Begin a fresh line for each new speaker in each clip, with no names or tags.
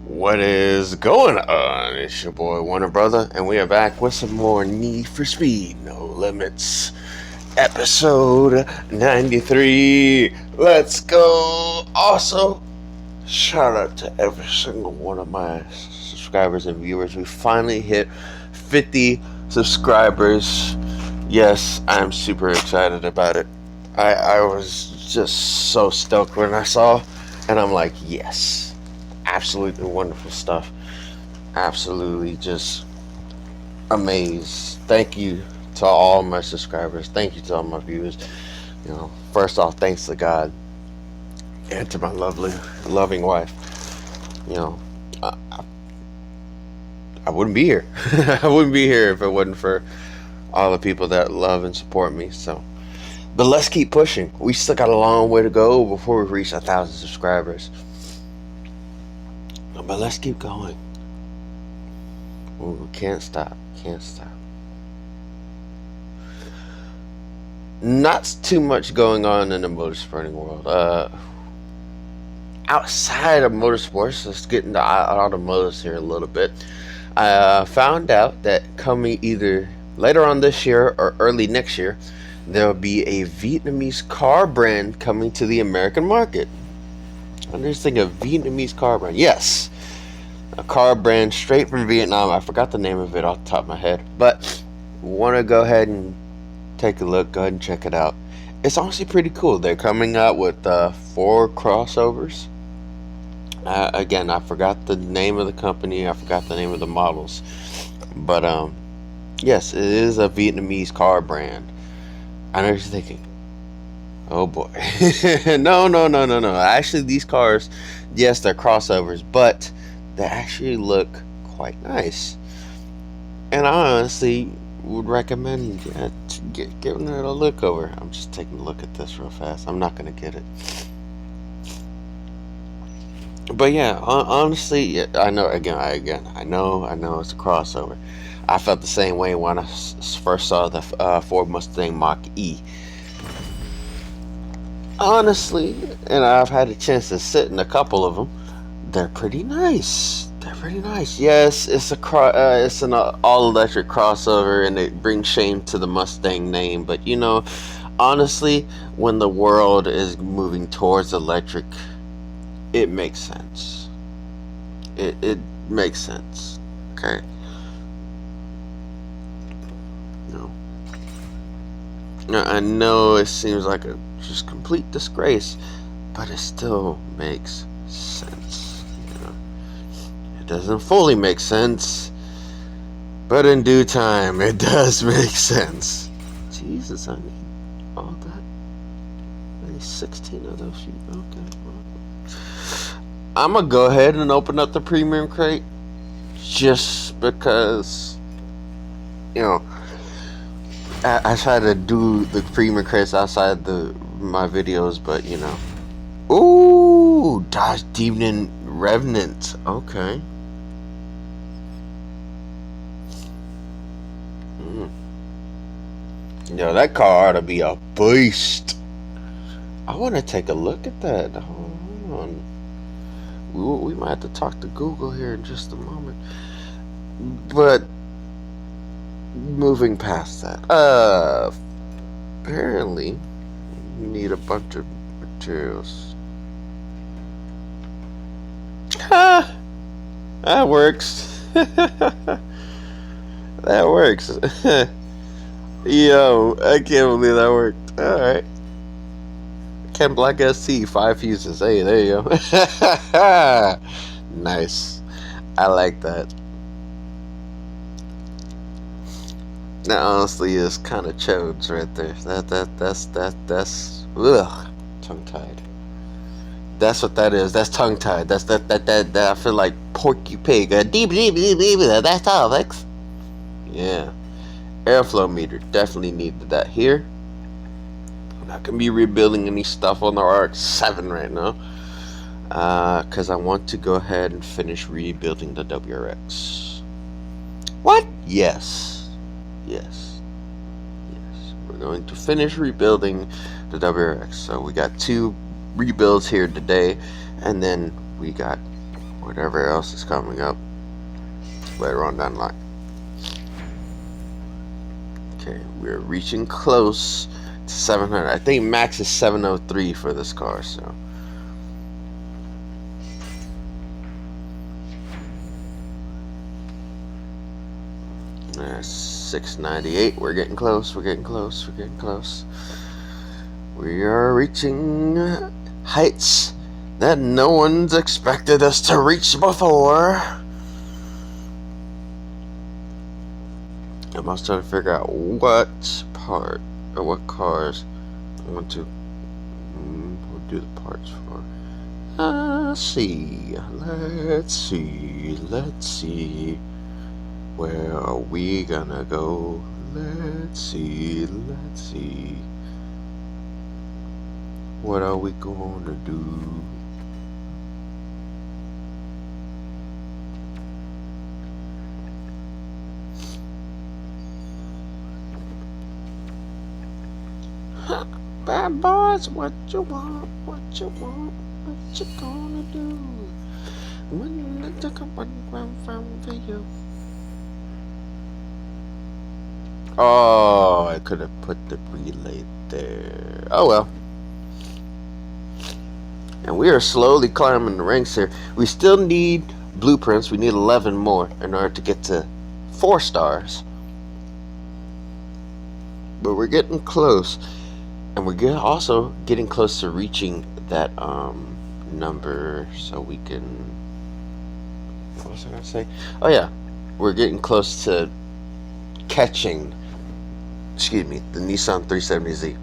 What is going on? It's your boy Warner Brother, and we are back with some more Need for Speed No Limits, episode 93. Let's go! Also, shout out to every single one of my subscribers and viewers. We finally hit 50 subscribers. Yes, I'm super excited about it. I was just so stoked when I saw, and I'm like, yes. Absolutely wonderful stuff. Absolutely just amazed. Thank you to all my subscribers. Thank you to all my viewers. First off, thanks to God and to my loving wife. You know, I, I wouldn't be here. I wouldn't be here if it wasn't for all the people that love and support me. But let's keep pushing. We still got a long way to go before we reach 1,000 subscribers. But let's keep going. We can't stop. Can't stop. Not too much going on in the motorsporting world. Outside of motorsports, let's get into automotives here a little bit. I found out that coming either later on this year or early next year, there will be a Vietnamese car brand coming to the American market. I'm just thinking of Vietnamese car brand. Yes. A car brand straight from Vietnam. I forgot the name of it off the top of my head. But want to go ahead and take a look. Go ahead and check it out. It's honestly pretty cool. They're coming out with 4 crossovers. Again, I forgot the name of the company. I forgot the name of the models. But yes, it is a Vietnamese car brand. I know you're thinking, oh boy. No. Actually, these cars, yes, they're crossovers, but they actually look quite nice. And I honestly would recommend giving it a look over. I'm just taking a look at this real fast. I'm not going to get it. But yeah, honestly, I know, I know it's a crossover. I felt the same way when I first saw the Ford Mustang Mach-E. Honestly, and I've had a chance to sit in a couple of them, they're pretty nice. Yes, it's an all-electric crossover, and it brings shame to the Mustang name. But honestly, when the world is moving towards electric, it makes sense. It makes sense. Okay. Now, I know it seems like a just complete disgrace, but it still makes sense. It doesn't fully make sense, but in due time, it does make sense. Jesus, I need all that. I need 16 of those sheep. Okay. I'm gonna go ahead and open up the premium crate, just because, I try to do the premium crates outside my videos, but Ooh, Dodge Demon Revenant. Okay. That car ought to be a beast. I want to take a look at that. Hold on. We might have to talk to Google here in just a moment. But moving past that, apparently you need a bunch of materials. Ha! That works. That works. Yo, I can't believe that worked. Alright. Ken Black ST, 5 fuses. Hey, there you go. Nice. I like that. That honestly is kind of chodes right there. That's ugh, tongue tied. That's what that is. That's tongue tied. That I feel like Porky Pig. That's all, Lex. Yeah. Airflow meter, definitely needed that here. I'm not gonna be rebuilding any stuff on the RX-7 right now, because I want to go ahead and finish rebuilding the WRX. What? Yes. We're going to finish rebuilding the WRX. So we got 2 rebuilds here today, and then we got whatever else is coming up later on down the line. Okay, we're reaching close to 700. I think max is 703 for this car, so. That's 698. We're getting close. We're getting close. We're getting close. We are reaching heights that no one's expected us to reach before. I'm also trying to figure out what part or what cars I want to do the parts for. Let's see. Where are we gonna go? Let's see. What are we gonna do? Bad boys, what you want? What you gonna do? When I took a one from for you. Oh, I could have put the relay there. Oh well. And we are slowly climbing the ranks here. We still need blueprints. We need 11 more in order to get to 4 stars. But we're getting close. And we're also getting close to reaching that number so we can... What was I going to say? Oh yeah. We're getting close to catching... Excuse me, the Nissan 370Z.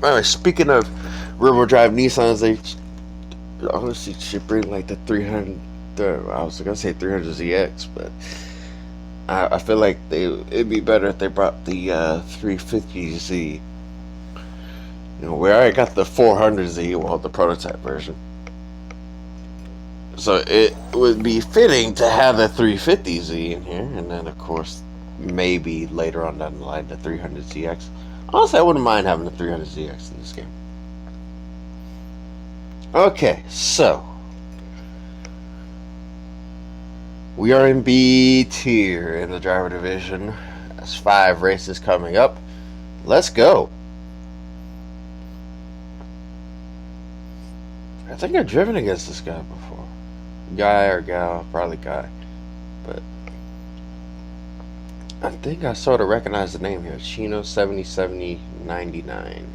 By the way, speaking of rear-wheel drive Nissans, they honestly should bring like the 300. I was gonna say 300ZX, but I feel like it'd be better if they brought the 350Z. You know, we already got the 400Z, well, the prototype version. So it would be fitting to have the 350Z in here, and then of course maybe later on down the line the 300ZX. Honestly, I wouldn't mind having the 300ZX in this game. Okay, so we are in B tier in the driver division. That's 5 races coming up. Let's go. I think I've driven against this guy before. Guy or gal, probably guy. But I think I sort of recognize the name here. Chino 707099.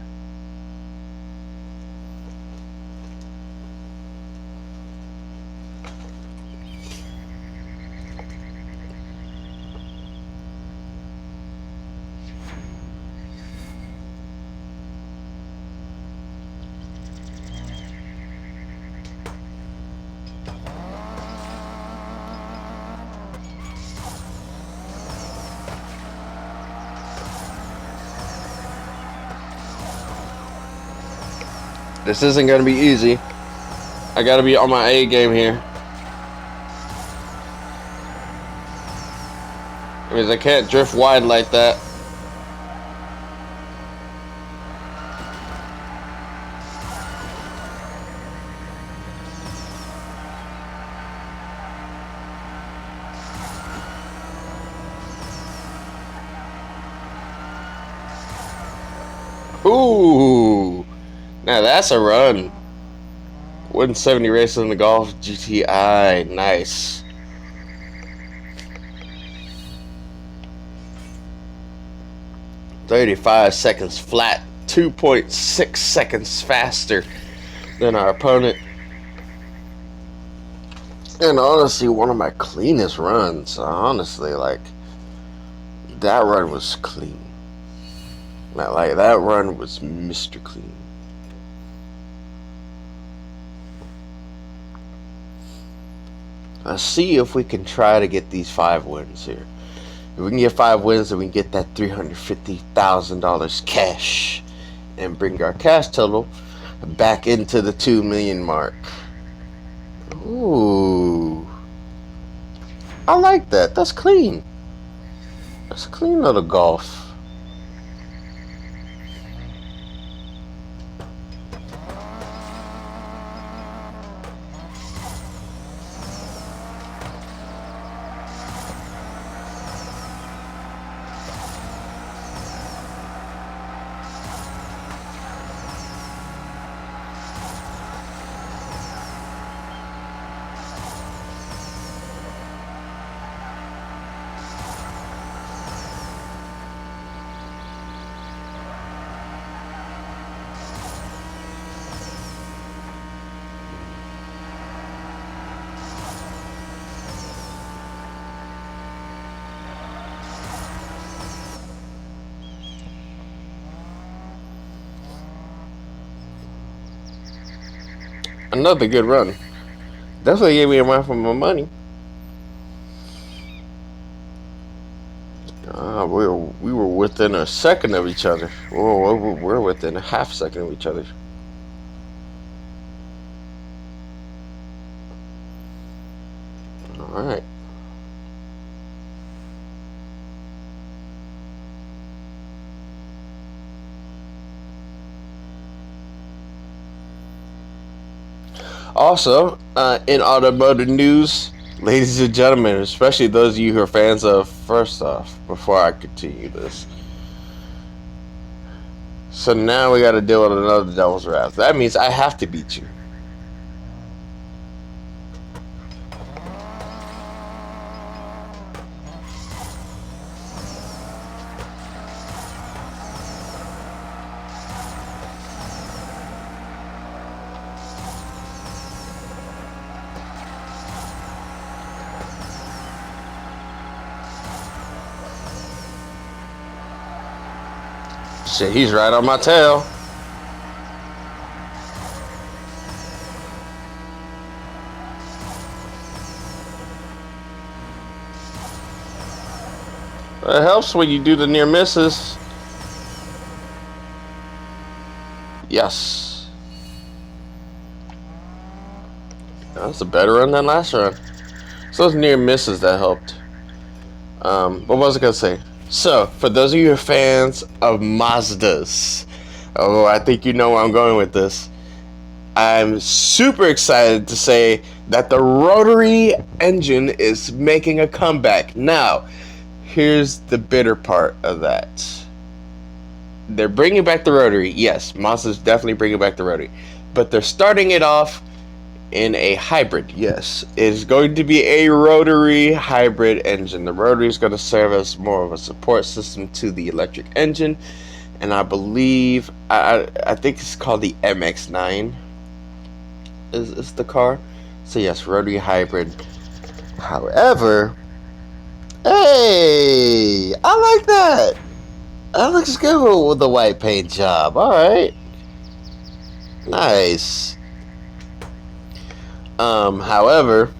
This isn't going to be easy. I got to be on my A game here. Because I can't drift wide like that. Ooh. Now that's a run. 170 races in the Golf GTI. Nice. "35 seconds flat. 2.6 seconds faster than our opponent. And honestly, one of my cleanest runs. Honestly, like, that run was clean. Like, that run was Mr. Clean. Let's see if we can try to get these 5 wins here. If we can get 5 wins, then we can get that $350,000 cash and bring our cash total back into the 2 million mark. Ooh. I like that. That's clean. That's a clean little Golf. Another good run. Definitely gave me a run for my money. We were within a second of each other. We're within a half second of each other. All right. Also, in automotive news, ladies and gentlemen, especially those of you who are fans of, first off, before I continue this, so now we got to deal with another devil's wrath. That means I have to beat you. Shit, he's right on my tail. It helps when you do the near misses. Yes. That's a better run than last run. So those near misses that helped. What was I gonna say? So, for those of you who are fans of Mazdas, oh, I think you know where I'm going with this. I'm super excited to say that the rotary engine is making a comeback. Now, here's the bitter part of that. They're bringing back the rotary. Yes, Mazda's definitely bringing back the rotary. But they're starting it off in a hybrid. Yes, it is going to be a rotary hybrid engine. The rotary is going to serve as more of a support system to the electric engine. And I believe, I think it's called the MX-9 is the car. So yes, rotary hybrid. However, hey, I like that. That looks good with the white paint job. All right, nice. However,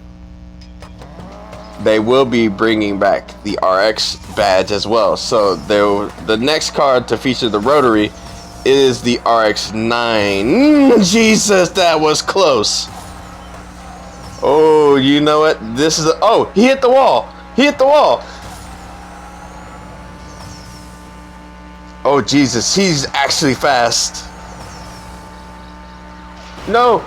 they will be bringing back the RX badge as well. So the next car to feature the rotary is the RX-9. Jesus, that was close. Oh, you know what? This is oh, he hit the wall. He hit the wall. Oh, Jesus, he's actually fast. No.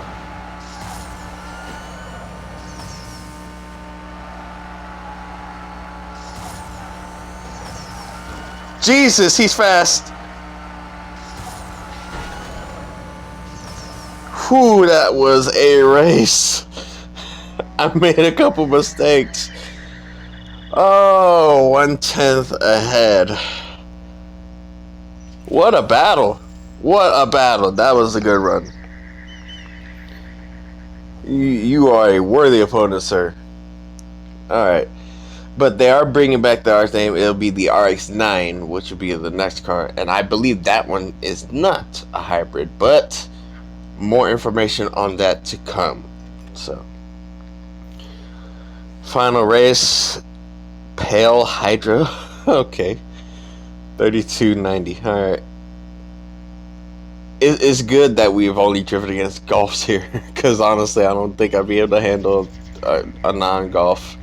Jesus, he's fast. Whew, that was a race. I made a couple mistakes. Oh, 1/10 ahead. What a battle. What a battle. That was a good run. You are a worthy opponent, sir. Alright. But they are bringing back the RX name. It'll be the RX-9, which will be the next car. And I believe that one is not a hybrid, but more information on that to come. So, final race, Pale Hydro. Okay, 3290. All right. It's good that we've only driven against golfs here, because honestly, I don't think I'd be able to handle a non-golf.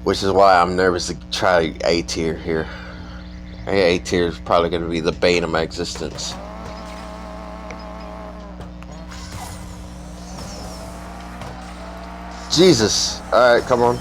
Which is why I'm nervous to try A tier here. A tier is probably going to be the bane of my existence. Jesus. Alright, come on.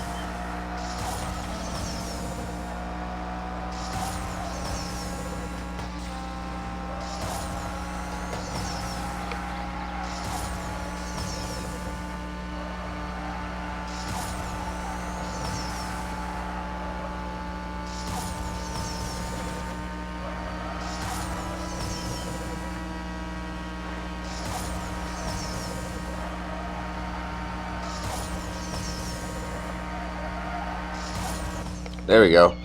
There we go.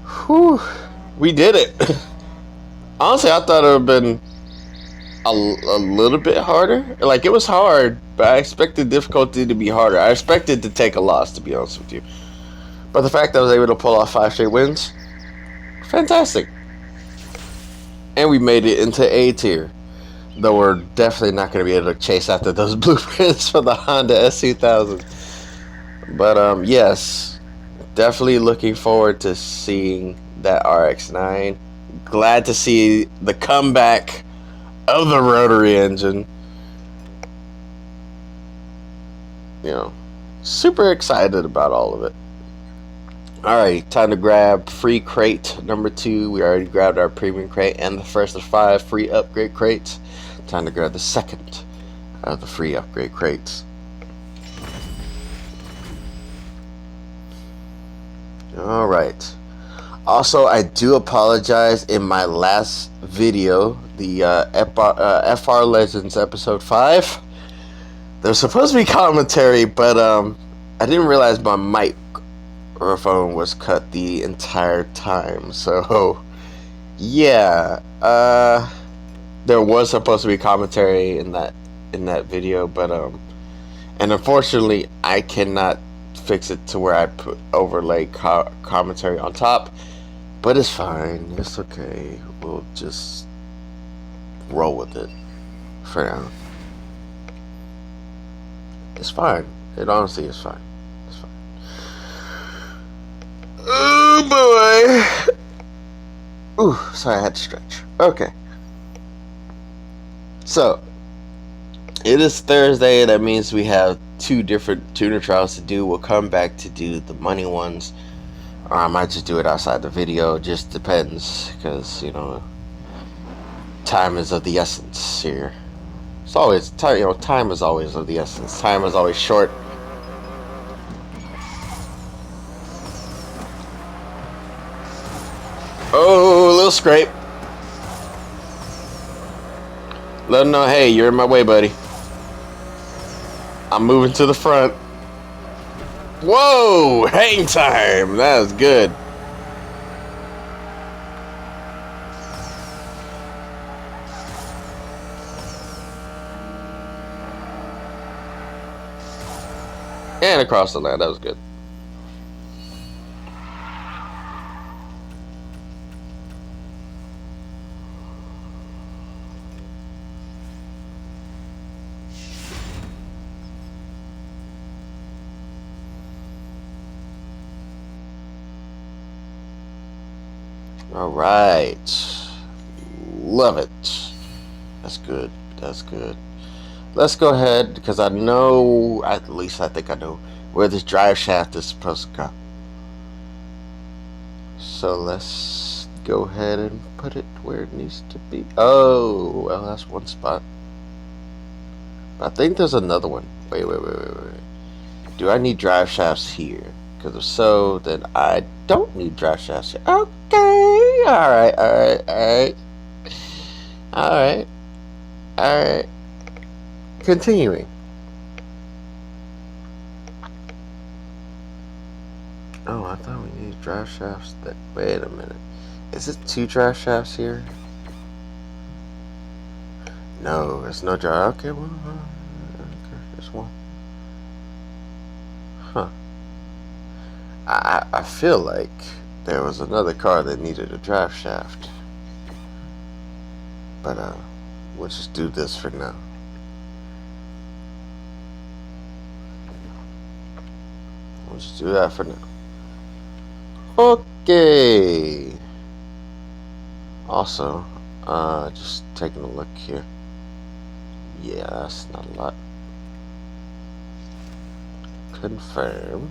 Whew. We did it. Honestly, I thought it would have been a little bit harder. Like, it was hard, but I expected difficulty to be harder. I expected to take a loss, to be honest with you. But the fact that I was able to pull off 5 straight wins, fantastic. And we made it into A tier. Though we're definitely not going to be able to chase after those blueprints for the Honda S2000. But yes, definitely looking forward to seeing that RX-9. Glad to see the comeback of the rotary engine. You know, super excited about all of it. Alright, time to grab free crate number 2. We already grabbed our premium crate and the first of 5 free upgrade crates. Time to grab the second of the free upgrade crates. Alright. Also, I do apologize. In my last video, the FR Legends episode 5, there's supposed to be commentary, but I didn't realize my microphone was cut the entire time. So yeah, there was supposed to be commentary in that video, but and unfortunately I cannot fix it to where I put overlay commentary on top. But it's fine. It's okay. We'll just roll with it for now. It's fine. It honestly is fine. It's fine. Oh boy. Ooh, sorry, I had to stretch. Okay. So, it is Thursday. That means we have 2 different tuner trials to do. We'll come back to do the money ones. Or I might just do it outside the video. Just depends. Because, you know, time is of the essence here. It's always, you know, time is always of the essence. Time is always short. Oh, a little scrape. Let them know, hey, you're in my way, buddy. I'm moving to the front. Whoa, hang time. That was good. And across the line. That was good. All right. Love it. That's good. That's good. Let's go ahead, because I know, at least I think I know, where this drive shaft is supposed to go. So let's go ahead and put it where it needs to be. Oh, well, that's one spot. I think there's another one. Wait. Do I need drive shafts here? Because if so, then I don't need drive shafts here. Okay. Alright. Continuing. Oh, I thought we needed drive shafts. Wait a minute. Is it 2 drive shafts here? No, there's no drive. Okay, well, okay, there's one. Huh. I feel like there was another car that needed a drive shaft. But, we'll just do this for now. We'll just do that for now. Okay. Also, just taking a look here. Yeah, that's not a lot. Confirm.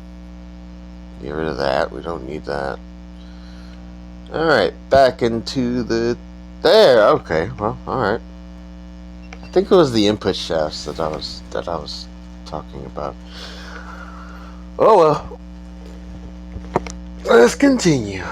Get rid of that. We don't need that. Alright, back into the... There, okay, well, alright. I think it was the input shafts that I was talking about. Oh well. Let's continue.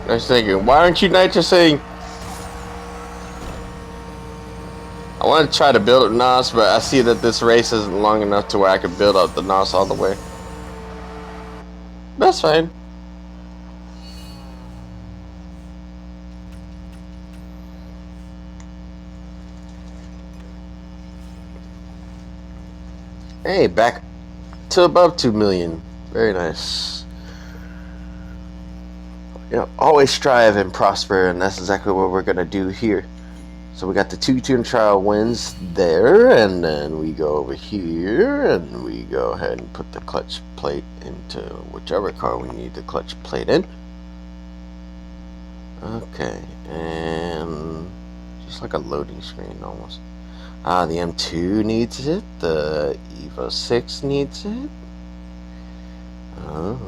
I was thinking, why aren't you nitrosing? I want to try to build up NOS, but I see that this race isn't long enough to where I can build up the NOS all the way. That's fine. Hey, back to above 2 million. Very nice. You know, always strive and prosper, and that's exactly what we're gonna do here. So we got the 2-tune trial wins there, and then we go over here, and we go ahead and put the clutch plate into whichever car we need the clutch plate in. Okay, and just like a loading screen almost. The M2 needs it, the Evo 6 needs it.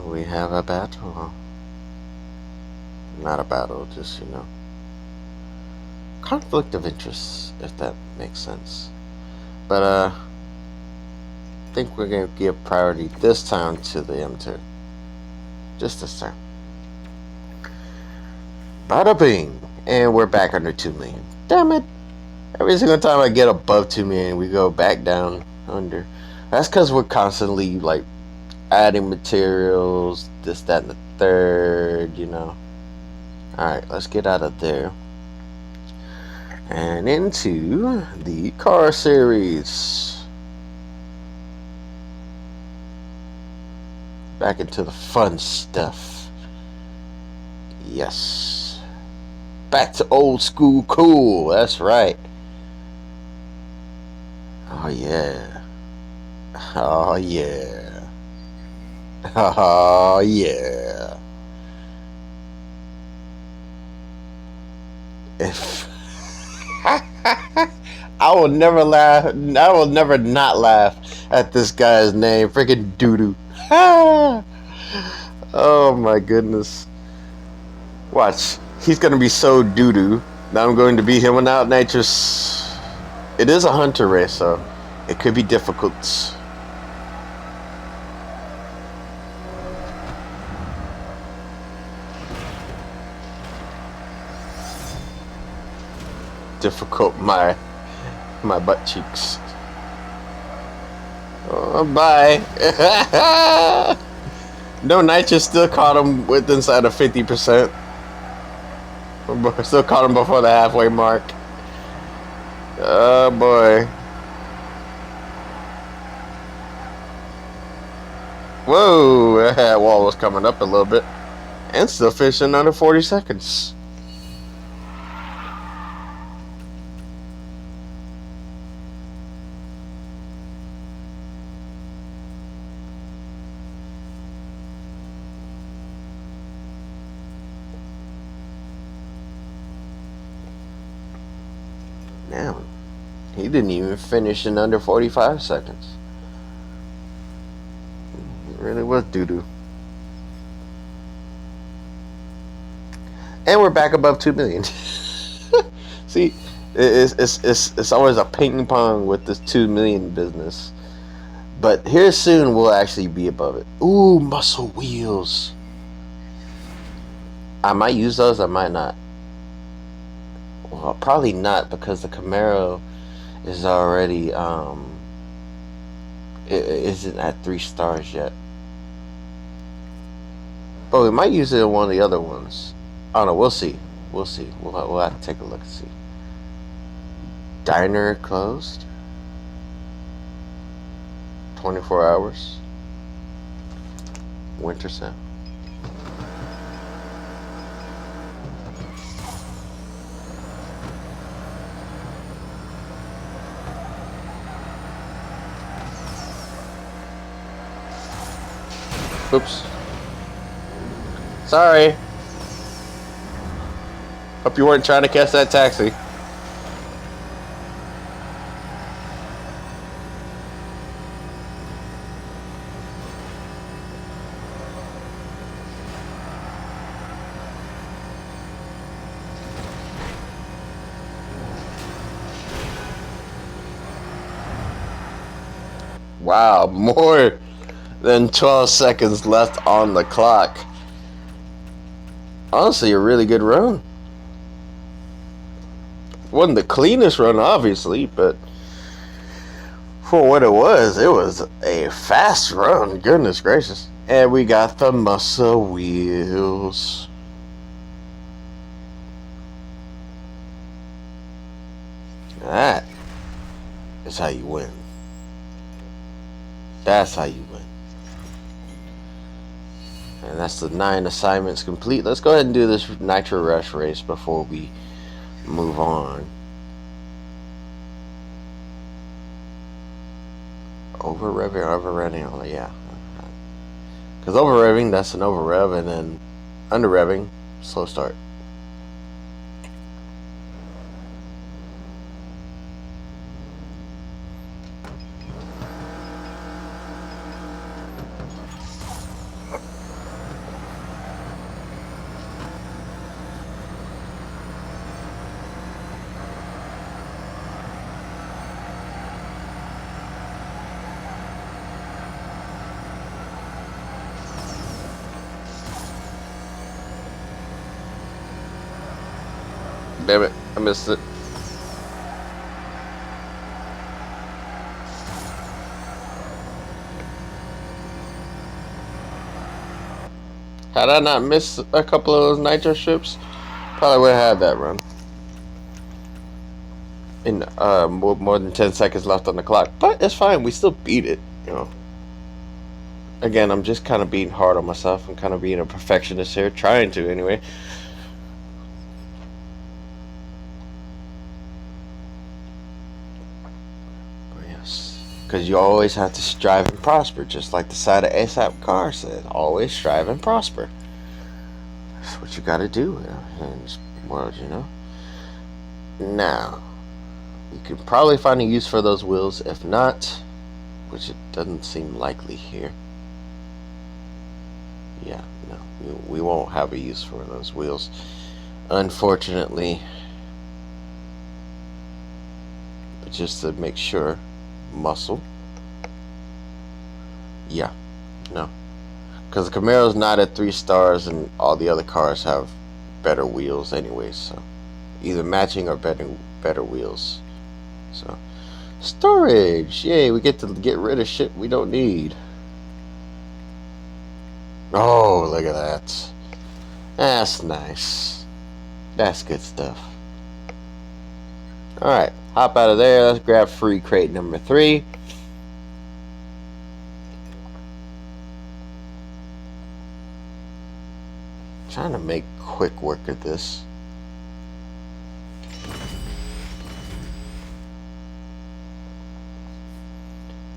We have a battle. Not a battle, just, you know, conflict of interest, if that makes sense. But I think we're gonna give priority this time to the M2. Just this time. Bada bing, and we're back under 2 million. Damn it! Every single time I get above 2 million, we go back down under. That's because we're constantly like adding materials, this, that, and the third. You know. All right, let's get out of there and into the car series. Back into the fun stuff. Yes. Back to old school cool. That's right. Oh yeah. Oh yeah. Oh yeah. If I will never laugh. I will never not laugh at this guy's name. Freaking doo-doo. Oh my goodness. Watch. He's gonna be so doo-doo that I'm going to beat him without nitrous. It is a hunter race, so it could be difficult. Difficult my butt cheeks. Oh, bye. No, nitrous still caught him with inside of 50%. Still caught him before the halfway mark. Oh boy. Whoa, that wall was coming up a little bit. And still finishing under 40 seconds. Damn, he didn't even finish in under 45 seconds. It really was doo-doo. And we're back above 2 million. See, it's always a ping pong with this 2 million business. But here soon we'll actually be above it. Ooh, muscle wheels. I might use those, I might not. Well, probably not, because the Camaro is already it isn't at 3 stars yet. But we might use it in one of the other ones. I don't know. We'll see. We'll see. We'll have to take a look and see. Diner closed. 24 hours. Winter sale. Oops. Sorry. Hope you weren't trying to catch that taxi. Wow, more than 12 seconds left on the clock. Honestly, a really good run. Wasn't the cleanest run, obviously, but for what it was a fast run. Goodness gracious. And we got the muscle wheels. That is how you win. That's how you win. And that's the 9 assignments complete. Let's go ahead and do this Nitro Rush race before we move on. Over revving, oh yeah. Because over revving, that's an over rev, and then under revving, slow start. Damn it, I missed it. Had I not missed a couple of those nitro strips, probably would have had that run. In more than 10 seconds left on the clock. But it's fine, we still beat it, you know. Again, I'm just kind of being hard on myself. I'm kind of being a perfectionist here, trying to anyway. Because you always have to strive and prosper, just like the side of ASAP car said. Always strive and prosper. That's what you gotta do in this world, you know. Now, you can probably find a use for those wheels. If not, which it doesn't seem likely here. Yeah, no, we won't have a use for those wheels, unfortunately. But just to make sure. Muscle. Yeah, no, because the Camaro's not at 3 stars, and all the other cars have better wheels anyway. So either matching or better wheels. So storage, yay! We get to get rid of shit we don't need. Oh, look at that. That's nice. That's good stuff. Alright, hop out of there. Let's grab free crate number 3. Trying to make quick work of this.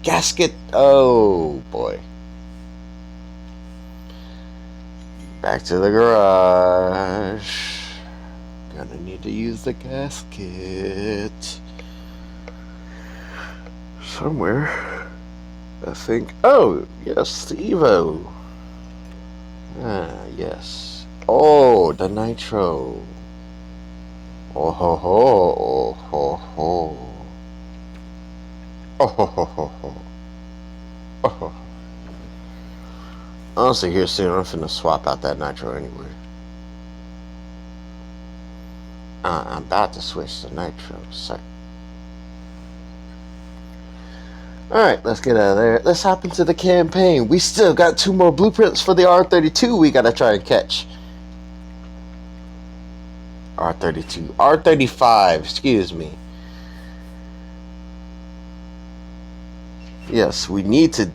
Gasket. Oh boy. Back to the garage. Gonna need to use the gasket somewhere, I think. Oh, yes, the Evo. Ah, yes. Oh, the Nitro. Oh ho ho, oh ho ho. Oh ho ho ho ho. Oh ho. Honestly, here soon, I'm finna swap out that Nitro anyway. I'm about to switch to Nitro. Sorry. Alright, let's get out of there. Let's hop into the campaign. We still got 2 more blueprints for the R32 we gotta try and catch. R32. R35, excuse me. Yes, we need to...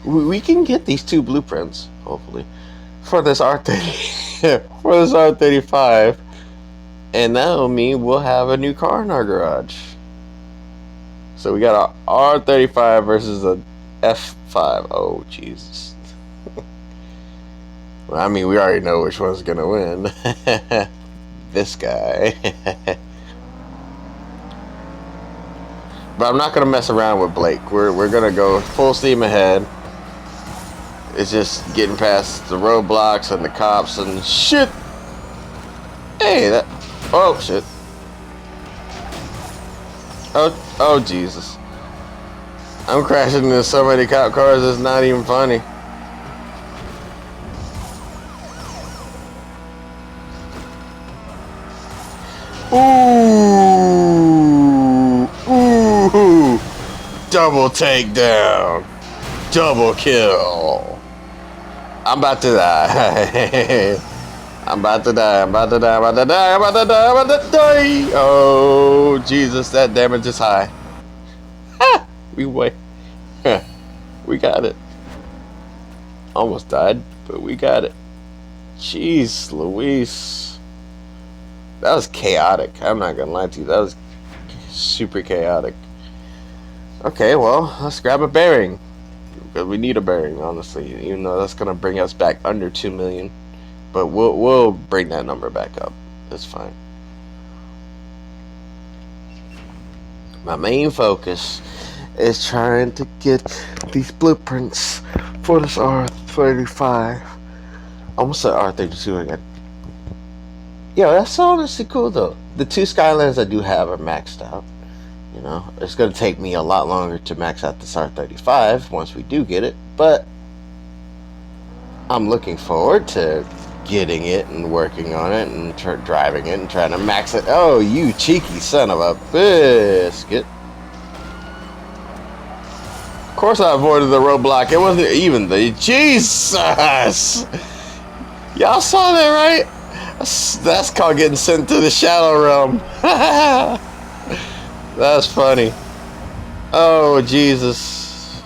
We can get these 2 blueprints, hopefully, for this R30... for this R35. And that'll mean we'll have a new car in our garage. So we got a R35 versus a F5. Oh, Jesus. Well, I mean, we already know which one's going to win. This guy. But I'm not going to mess around with Blake. We're going to go full steam ahead. It's just getting past the roadblocks and the cops and shit. Hey, that... Oh, shit. Oh, Jesus. I'm crashing into so many cop cars, it's not even funny. Double takedown. Double kill. I'm about to die. I'm about to die. I'm about to die. I'm about to die. I'm about to die. I'm about to die. Oh, Jesus. That damage is high. Ha! We wait. We got it. Almost died, but we got it. Jeez, Louise. That was chaotic. I'm not gonna lie to you. That was super chaotic. Okay, well, let's grab a bearing. Because we need a bearing, honestly. Even though that's gonna bring us back under 2 million. But we'll bring that number back up. That's fine. My main focus is trying to get these blueprints for this R35. I almost said R32 again. Yeah, that's honestly cool though. The 2 Skylands I do have are maxed out. You know, it's going to take me a lot longer to max out this R35 once we do get it, but I'm looking forward to getting it and working on it and driving it and trying to max it. Oh, you cheeky son of a biscuit. Of course I avoided the roadblock. It wasn't even the... Jesus! Y'all saw that, right? That's called getting sent to the shadow realm. That's funny. Oh, Jesus.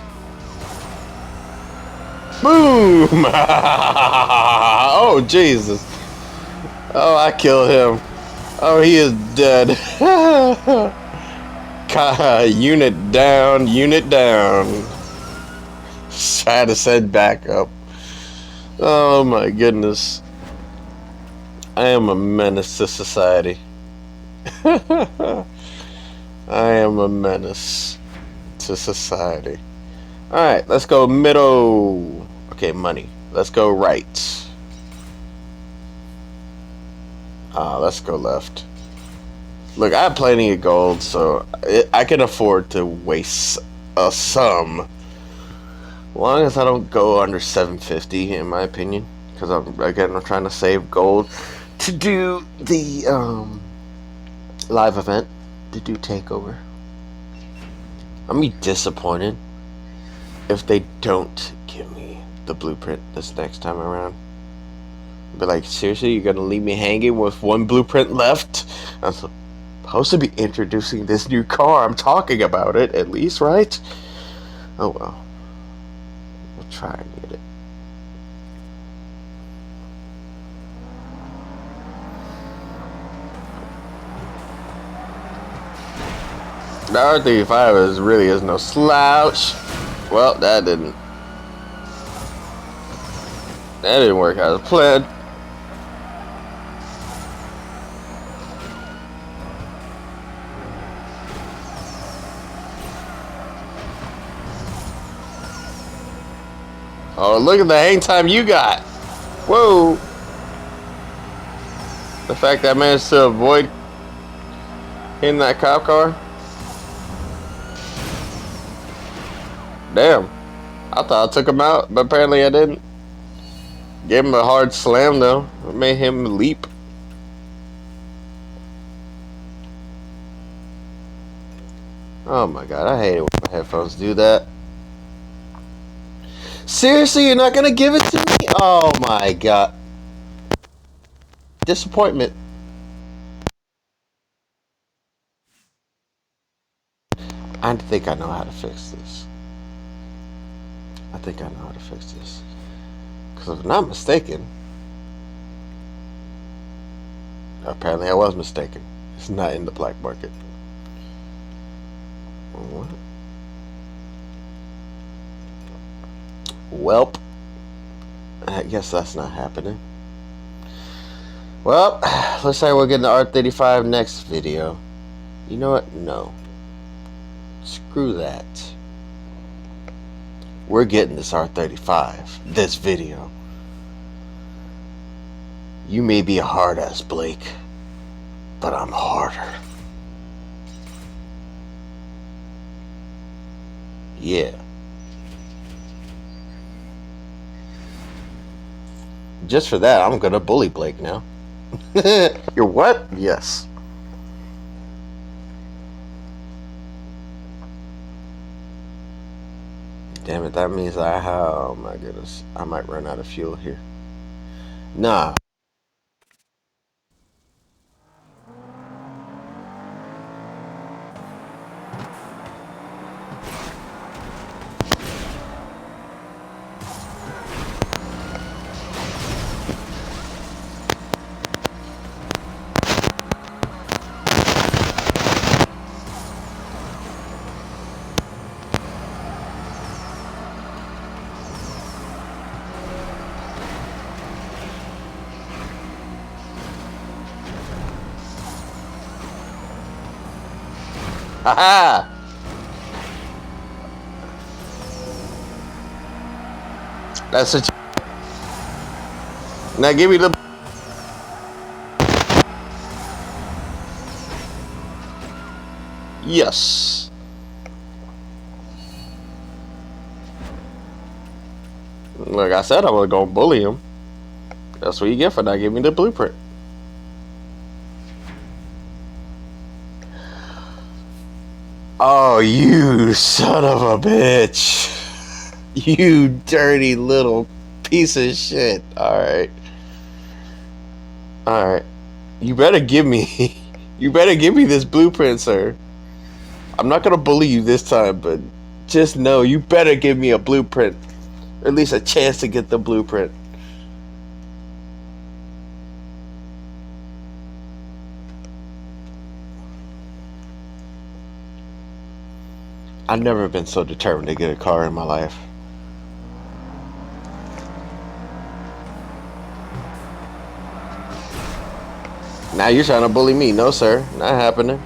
Boom! Oh, Jesus. Oh, I killed him. Oh, he is dead. Unit down, unit down. Try to send back up. Oh, my goodness. I am a menace to society. I am a menace to society. Alright, let's go middle. Okay, money. Let's go right. Let's go left. Look, I have plenty of gold, so I can afford to waste a sum. As long as I don't go under 750, in my opinion. Because, I'm trying to save gold to do the live event. To do takeover. I'm be disappointed if they don't give me the blueprint this next time around. Be like, seriously, you're gonna leave me hanging with 1 blueprint left? I'm supposed to be introducing this new car. I'm talking about it, at least, right? Oh well. We'll try and get it. The R35 really is no slouch. Well, that didn't work as planned. Oh, look at the hang time you got. Whoa. The fact that I managed to avoid hitting that cop car. Damn. I thought I took him out, but apparently I didn't. Gave him a hard slam, though. It made him leap. Oh my god, I hate it when my headphones do that. Seriously, you're not gonna give it to me? Oh my god. Disappointment. I think I know how to fix this. I think I know how to fix this. Because if I'm not mistaken, apparently I was mistaken. It's not in the black market. What? Welp. I guess that's not happening. Well, looks like we'll get the R35 next video. You know what? No. Screw that. We're getting this R35 this video. You may be a hard ass, Blake, but I'm harder. Yeah. Just for that, I'm gonna bully Blake now. You're what? Yes. Damn it, that means I have, oh my goodness, I might run out of fuel here. Nah. Haha! That's a. Now give me the. Yes. Like I said, I was gonna bully him. That's what you get for not giving me the blueprint. Oh, you son of a bitch. You dirty little piece of shit. Alright. Alright. You better give me. You better give me this blueprint, sir. I'm not gonna bully you this time, but just know you better give me a blueprint. Or at least a chance to get the blueprint. I've never been so determined to get a car in my life. Now you're trying to bully me. No, sir. Not happening.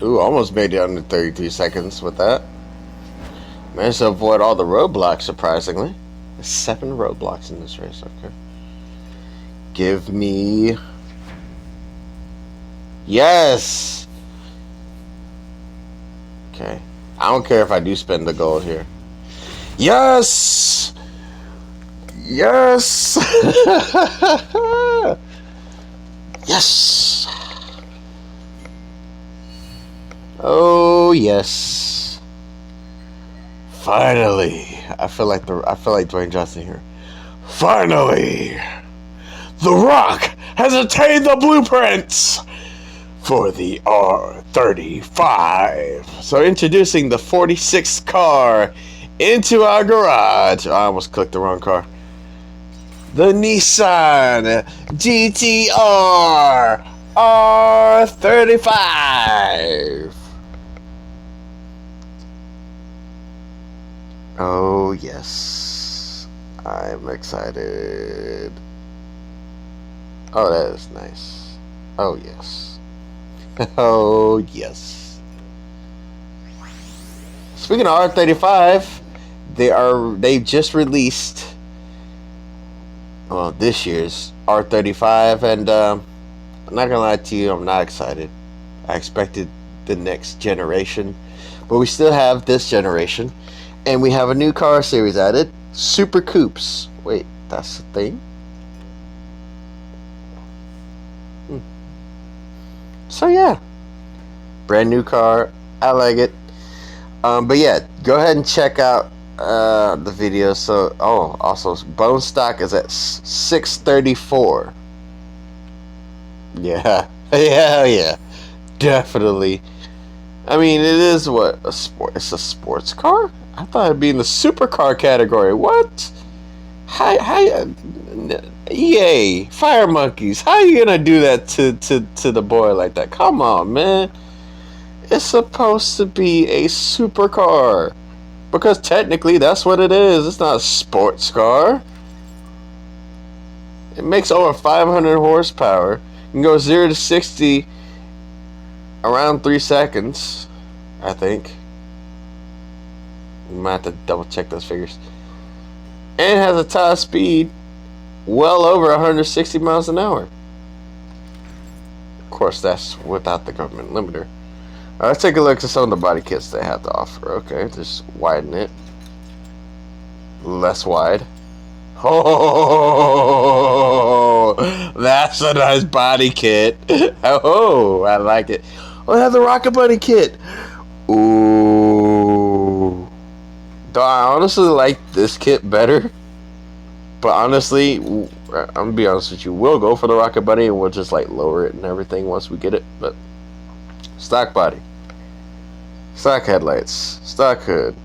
Ooh, almost made it under 33 seconds with that. Managed to avoid all the roadblocks, surprisingly. There's 7 roadblocks in this race, okay. Give me... Yes! Okay. I don't care if I do spend the gold here. Yes! Yes! Yes! Oh yes! Finally, I feel like Dwayne Johnson here. Finally, The Rock has attained the blueprints for the R35. So introducing the 46th car into our garage. I almost clicked the wrong car. The Nissan GTR R35. Oh yes, I'm excited. Oh, that is nice. Oh yes. Oh yes. Speaking of R35, they've just released this year's R35, and I'm not gonna lie to you, I'm not excited. I expected the next generation, but we still have this generation. And we have a new car series added, Super Coupes. Wait, that's the thing? So yeah, brand new car. I like it. But yeah, go ahead and check out the video. So, also bone stock is at 634. Yeah, yeah, definitely. I mean, it is what a sport. It's a sports car. I thought it'd be in the supercar category. What? How EA, Fire Monkeys, how you gonna do that to the boy like that? Come on, man. It's supposed to be a supercar. Because technically that's what it is. It's not a sports car. It makes over 500 horsepower. You can go 0 to 60 around 3 seconds. I think. We might have to double check those figures. And it has a top speed well over 160 miles an hour. Of course, that's without the government limiter. Let's take a look at some of the body kits they have to offer. Okay, just widen it. Less wide. Oh, that's a nice body kit. Oh, I like it. Oh, they have the Rocket Bunny kit. Ooh. Though I honestly like this kit better. But honestly, I'm gonna be honest with you. We'll go for the Rocket Bunny and we'll just like lower it and everything once we get it. But stock body, stock headlights, stock hood,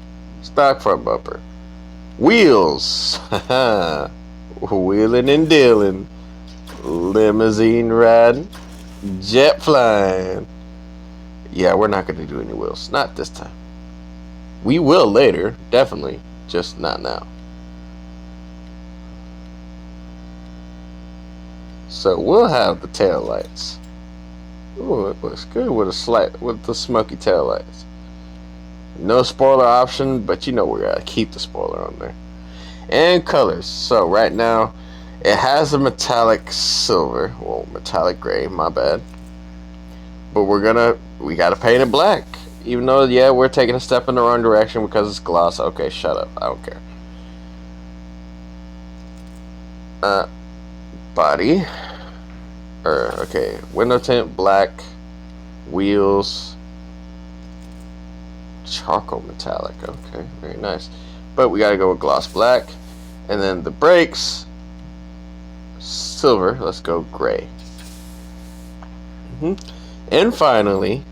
stock front bumper, wheels, wheeling and dealing, limousine riding, jet flying. Yeah, we're not gonna do any wheels. Not this time. We will later, definitely. Just not now. So we'll have the tail lights. Ooh, it looks good with the smoky tail lights. No spoiler option, but you know we gotta keep the spoiler on there. And colors. So right now, it has a metallic silver, well, metallic gray. My bad. But we gotta paint it black. Even though, yeah, we're taking a step in the wrong direction because it's gloss. Okay, shut up. I don't care. Body. Okay, window tint black, wheels, charcoal metallic. Okay, very nice. But we gotta go with gloss black, and then the brakes, silver. Let's go gray. And finally,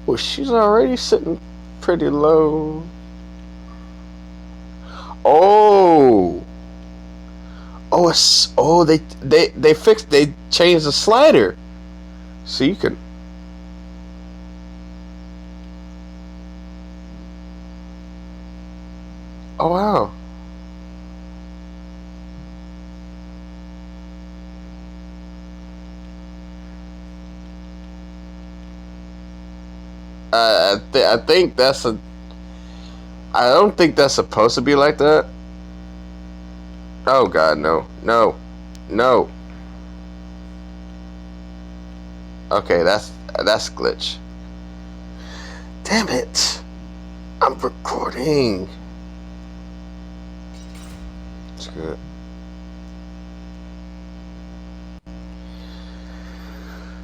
oh, she's already sitting pretty low. Oh. They changed the slider, so you can. Oh wow. I think that's a. I don't think that's supposed to be like that. Oh God, no, no, no. Okay, that's glitch. Damn it! I'm recording. It's good.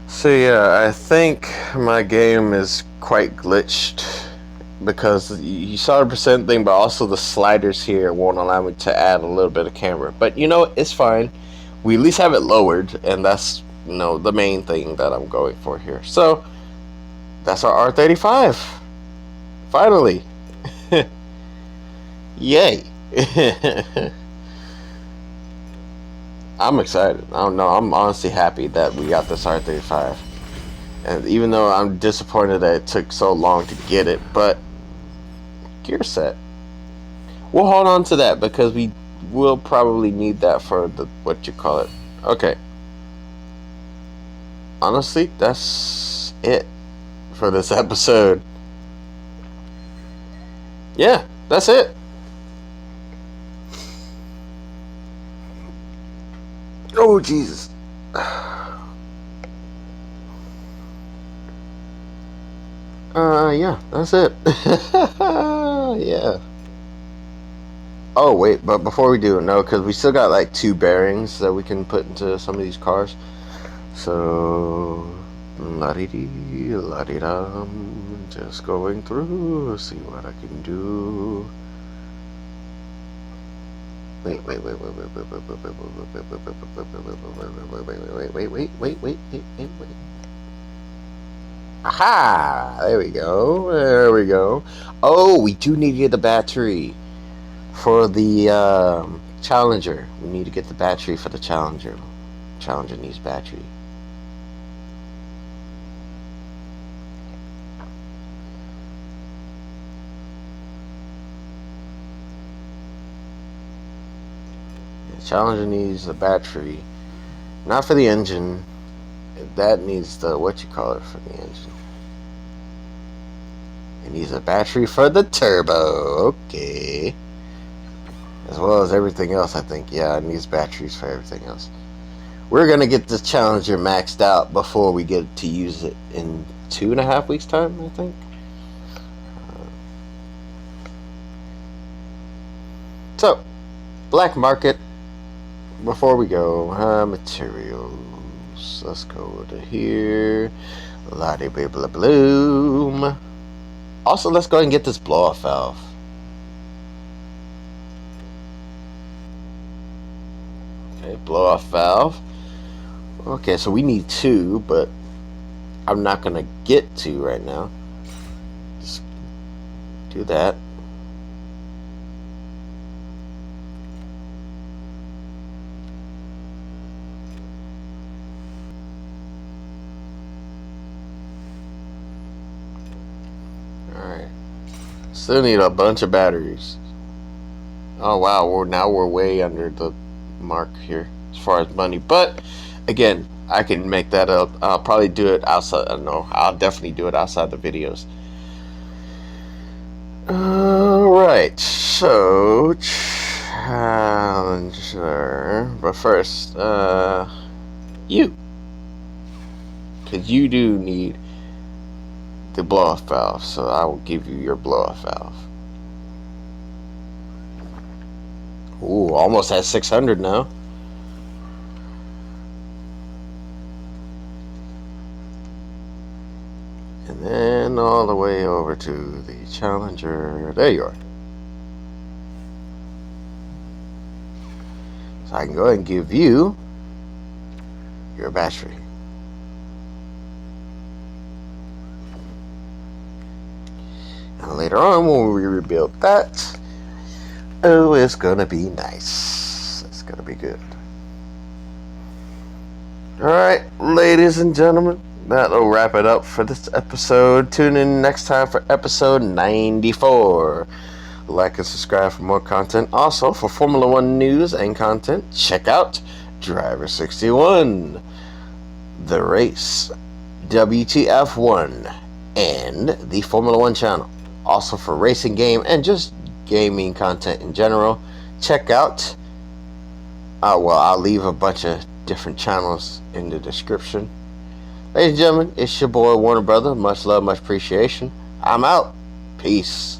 So yeah, I think my game is quite glitched because you saw the percent thing, but also the sliders here won't allow me to add a little bit of camera. But you know, it's fine. We at least have it lowered, and that's the main thing that I'm going for here. So that's our R35. Finally, yay! I'm excited. I don't know. I'm honestly happy that we got this R35. And even though I'm disappointed that it took so long to get it, but gear set. We'll hold on to that because we will probably need that for the what you call it. Okay. Honestly, that's it for this episode. Yeah, that's it. Oh Jesus. Yeah, that's it. Yeah. Oh wait, but before we do, no, because we still got like 2 bearings that we can put into some of these cars. So, la-dee-dee, la-dee-dum, just going through, see what I can do. Wait. Aha! There we go. There we go. Oh, we do need to get the battery for the Challenger. We need to get the battery for the Challenger. Challenger needs battery. The Challenger needs a battery. Not for the engine. That needs the what you call it for the engine. It needs a battery for the turbo. Okay. As well as everything else, I think. Yeah, it needs batteries for everything else. We're going to get this Challenger maxed out before we get to use it in 2.5 weeks' time, I think. So, black market. Before we go, materials. Let's go to here. Lottie blah bloom. Also, let's go ahead and get this blow-off valve. Okay, blow-off valve. Okay, so we need 2, but I'm not going to get 2 right now. Just do that. Alright. Still need a bunch of batteries. Oh wow, now we're way under the mark here as far as money. But again, I can make that up. I'll probably do it outside. I don't know. I'll definitely do it outside the videos. Alright, so Challenger. But first, you. Because you do need the blow-off valve, so I will give you your blow-off valve. Ooh, almost at 600 now. And then all the way over to the Challenger. There you are. So I can go ahead and give you your battery. And later on, when we rebuild that, oh, it's gonna be nice. It's gonna be good. Alright, ladies and gentlemen, that'll wrap it up for this episode. Tune in next time for episode 94. Like and subscribe for more content. Also, for Formula One news and content, check out Driver 61, The Race, WTF1, and the Formula One channel. Also, for racing game and just gaming content in general, check out, I'll leave a bunch of different channels in the description. Ladies and gentlemen, it's your boy Warner Brother. Much love, much appreciation. I'm out. Peace.